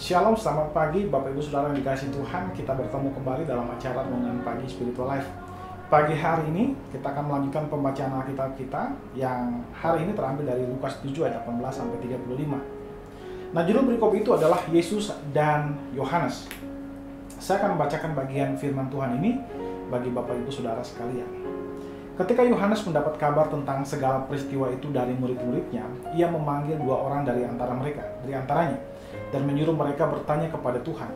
Shalom, selamat pagi Bapak Ibu Saudara yang dikasihi Tuhan. Kita bertemu kembali dalam acara Renungan Pagi Spiritual Life. Pagi hari ini kita akan melanjutkan pembacaan Alkitab kita yang hari ini terambil dari Lukas 7 ayat 18 sampai 35. Nah, judul berikut itu adalah Yesus dan Yohanes. Saya akan membacakan bagian firman Tuhan ini bagi Bapak Ibu Saudara sekalian. Ketika Yohanes mendapat kabar tentang segala peristiwa itu dari murid-muridnya, ia memanggil dua orang dari antaranya, dan menyuruh mereka bertanya kepada Tuhan,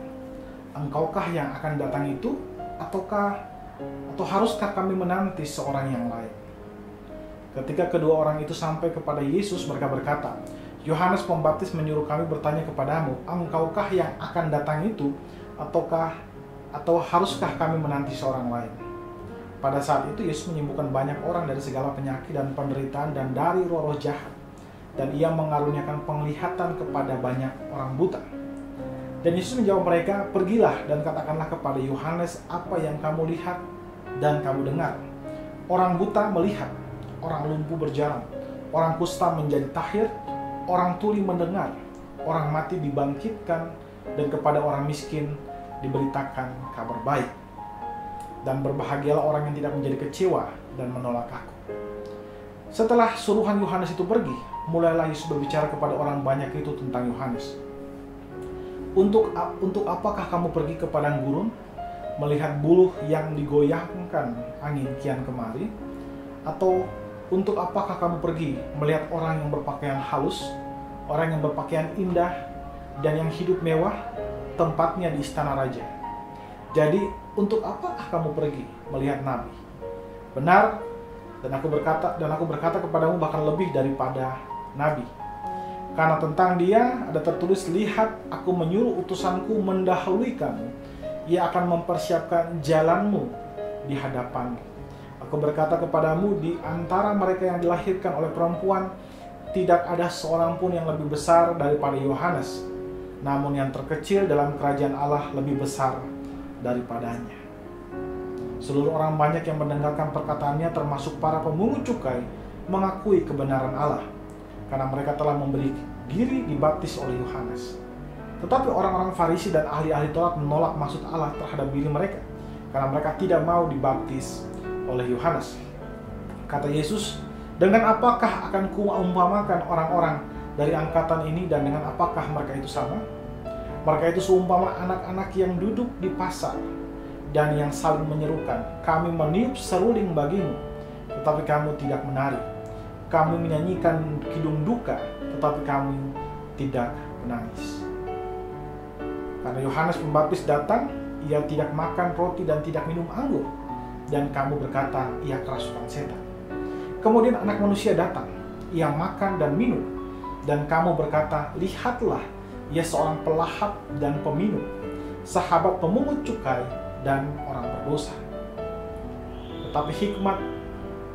"Engkaukah yang akan datang itu, atau haruskah kami menanti seorang yang lain?" Ketika kedua orang itu sampai kepada Yesus, mereka berkata, "Yohanes Pembaptis menyuruh kami bertanya kepadamu, engkaukah yang akan datang itu, atau haruskah kami menanti seorang lain?" Pada saat itu Yesus menyembuhkan banyak orang dari segala penyakit dan penderitaan dan dari roh-roh jahat. Dan ia mengaruniakan penglihatan kepada banyak orang buta. Dan Yesus menjawab mereka, "Pergilah dan katakanlah kepada Yohanes apa yang kamu lihat dan kamu dengar. Orang buta melihat, orang lumpuh berjalan, orang kusta menjadi tahir, orang tuli mendengar, orang mati dibangkitkan, dan kepada orang miskin diberitakan kabar baik. Dan berbahagialah orang yang tidak menjadi kecewa dan menolak aku." Setelah suruhan Yohanes itu pergi, mulailah Yesus berbicara kepada orang banyak itu tentang Yohanes. Untuk apakah kamu pergi ke padang gurun, melihat buluh yang digoyangkan angin kian kemari? Atau untuk apakah kamu pergi melihat orang yang berpakaian halus, orang yang berpakaian indah, dan yang hidup mewah, tempatnya di istana raja? Jadi, untuk apakah kamu pergi melihat nabi? Benar, dan aku berkata kepadamu bahkan lebih daripada nabi. Karena tentang dia ada tertulis, "Lihat, aku menyuruh utusanku mendahului kamu. Ia akan mempersiapkan jalanmu di hadapanmu. Aku berkata kepadamu, di antara mereka yang dilahirkan oleh perempuan, tidak ada seorang pun yang lebih besar daripada Yohanes. Namun yang terkecil dalam kerajaan Allah lebih besar daripadanya." Seluruh orang banyak yang mendengarkan perkataannya, termasuk para pemungut cukai, mengakui kebenaran Allah, karena mereka telah memberi diri dibaptis oleh Yohanes. Tetapi orang-orang Farisi dan ahli-ahli Taurat menolak maksud Allah terhadap diri mereka, karena mereka tidak mau dibaptis oleh Yohanes. Kata Yesus, "Dengan apakah akan kuumpamakan orang-orang dari angkatan ini, dan dengan apakah mereka itu sama? Mereka itu seumpama anak-anak yang duduk di pasar dan yang saling menyerukan, 'Kami meniup seruling bagimu, tetapi kamu tidak menari. Kami menyanyikan kidung duka, tetapi kami tidak menangis.' Karena Yohanes Pembaptis datang, ia tidak makan roti dan tidak minum anggur, dan kamu berkata, 'Ia kerasukan setan.' Kemudian Anak Manusia datang, ia makan dan minum, dan kamu berkata, 'Lihatlah, ia seorang pelahap dan peminum, sahabat pemungut cukai dan orang berdosa.' Tetapi hikmat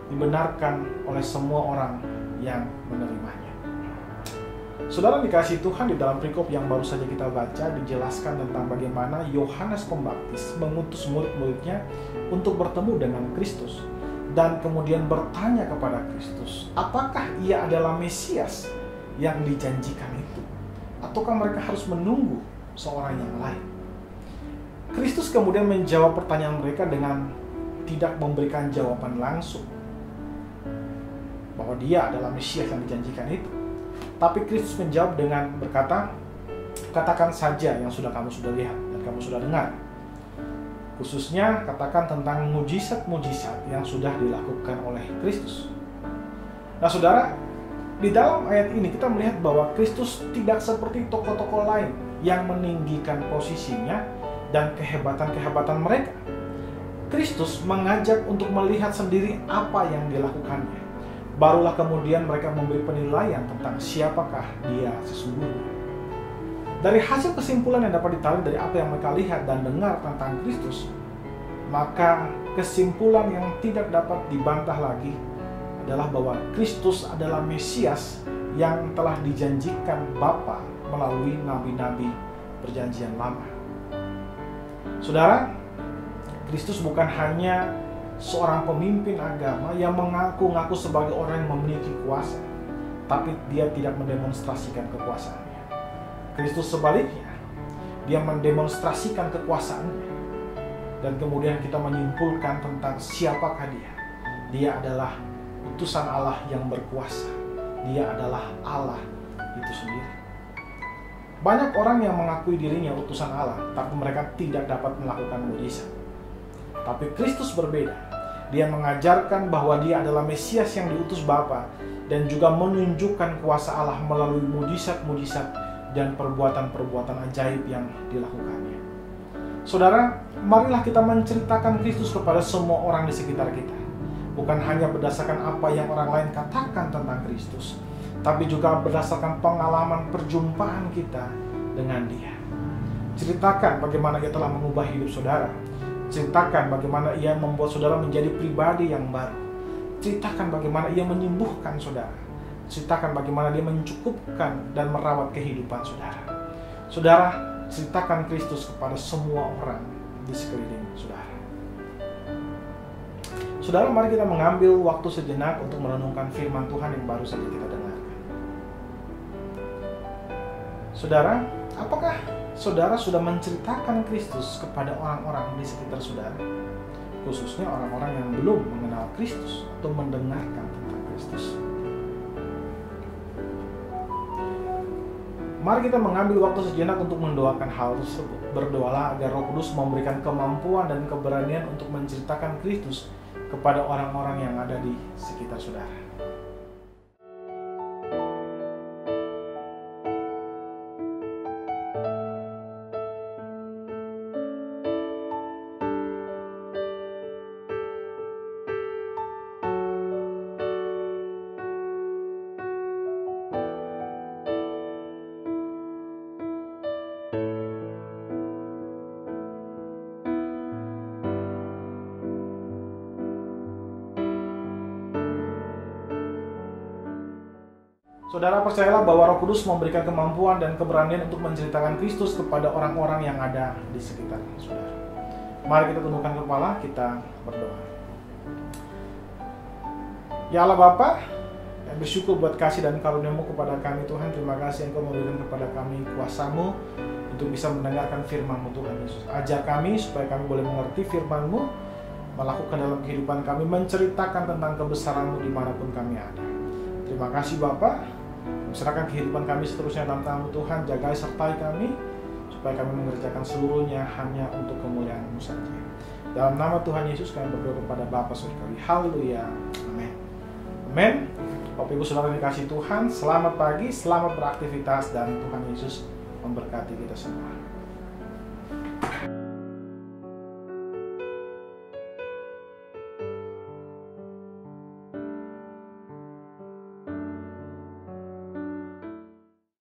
dibenarkan oleh semua orang yang menerimanya." Saudara dikasihi Tuhan, di dalam perikop yang baru saja kita baca dijelaskan tentang bagaimana Yohanes Pembaptis mengutus murid-muridnya untuk bertemu dengan Kristus dan kemudian bertanya kepada Kristus, apakah ia adalah Mesias yang dijanjikan itu, ataukah mereka harus menunggu seorang yang lain. Kristus kemudian menjawab pertanyaan mereka dengan tidak memberikan jawaban langsung bahwa dia adalah Mesias yang dijanjikan itu. Tapi Kristus menjawab dengan berkata, "Katakan saja yang kamu sudah lihat dan kamu sudah dengar." Khususnya katakan tentang mujizat-mujizat yang sudah dilakukan oleh Kristus. Nah saudara, di dalam ayat ini kita melihat bahwa Kristus tidak seperti tokoh-tokoh lain yang meninggikan posisinya dan kehebatan-kehebatan mereka. Kristus mengajak untuk melihat sendiri apa yang dilakukannya. Barulah kemudian mereka memberi penilaian tentang siapakah dia sesungguhnya. Dari hasil kesimpulan yang dapat ditarik dari apa yang mereka lihat dan dengar tentang Kristus, maka kesimpulan yang tidak dapat dibantah lagi adalah bahwa Kristus adalah Mesias yang telah dijanjikan Bapa melalui nabi-nabi perjanjian lama. Saudara, Kristus bukan hanya seorang pemimpin agama yang mengaku-ngaku sebagai orang yang memiliki kuasa, tapi dia tidak mendemonstrasikan kekuasaannya. Kristus sebaliknya Dia mendemonstrasikan kekuasaannya. Dan kemudian kita menyimpulkan tentang siapakah dia. Dia adalah utusan Allah yang berkuasa. Dia adalah Allah itu sendiri. Banyak orang yang mengakui dirinya utusan Allah, tapi mereka tidak dapat melakukan mujizat. Tapi Kristus berbeda. Dia mengajarkan bahwa dia adalah Mesias yang diutus Bapa dan juga menunjukkan kuasa Allah melalui mujizat-mujizat dan perbuatan-perbuatan ajaib yang dilakukannya. Saudara, marilah kita menceritakan Kristus kepada semua orang di sekitar kita. Bukan hanya berdasarkan apa yang orang lain katakan tentang Kristus, tapi juga berdasarkan pengalaman perjumpaan kita dengan Dia. Ceritakan bagaimana Ia telah mengubah hidup saudara. Ceritakan bagaimana Ia membuat saudara menjadi pribadi yang baru. Ceritakan bagaimana Ia menyembuhkan saudara. Ceritakan bagaimana Dia mencukupkan dan merawat kehidupan saudara. Saudara, ceritakan Kristus kepada semua orang di sekeliling saudara. Saudara, mari kita mengambil waktu sejenak untuk merenungkan firman Tuhan yang baru saja kita dengarkan. Saudara, apakah saudara sudah menceritakan Kristus kepada orang-orang di sekitar saudara? Khususnya orang-orang yang belum mengenal Kristus atau mendengarkan tentang Kristus. Mari kita mengambil waktu sejenak untuk mendoakan hal tersebut. Berdoalah agar Roh Kudus memberikan kemampuan dan keberanian untuk menceritakan Kristus kepada orang-orang yang ada di sekitar saudara. Saudara, percayalah bahwa Roh Kudus memberikan kemampuan dan keberanian untuk menceritakan Kristus kepada orang-orang yang ada di sekitar saudara. Mari kita tundukkan kepala, kita berdoa. Ya Allah Bapa, yang bersyukur buat kasih dan karunia-Mu kepada kami Tuhan. Terima kasih Engkau memberikan kepada kami kuasa-Mu untuk bisa mendengarkan firman-Mu Tuhan Yesus. Ajar kami supaya kami boleh mengerti firman-Mu, melakukan dalam kehidupan kami, menceritakan tentang kebesaran-Mu dimanapun kami ada. Terima kasih Bapa. Serahkan kehidupan kami seterusnya dalam tangan-Mu Tuhan. Jagai sertai kami supaya kami mengerjakan seluruhnya hanya untuk kemuliaan-Mu saja. Dalam nama Tuhan Yesus kami berdoa kepada Bapa Surgawi. Haleluya. Amin. Amin. Bapak Ibu Saudara dikasih Tuhan, selamat pagi, selamat beraktivitas, dan Tuhan Yesus memberkati kita semua.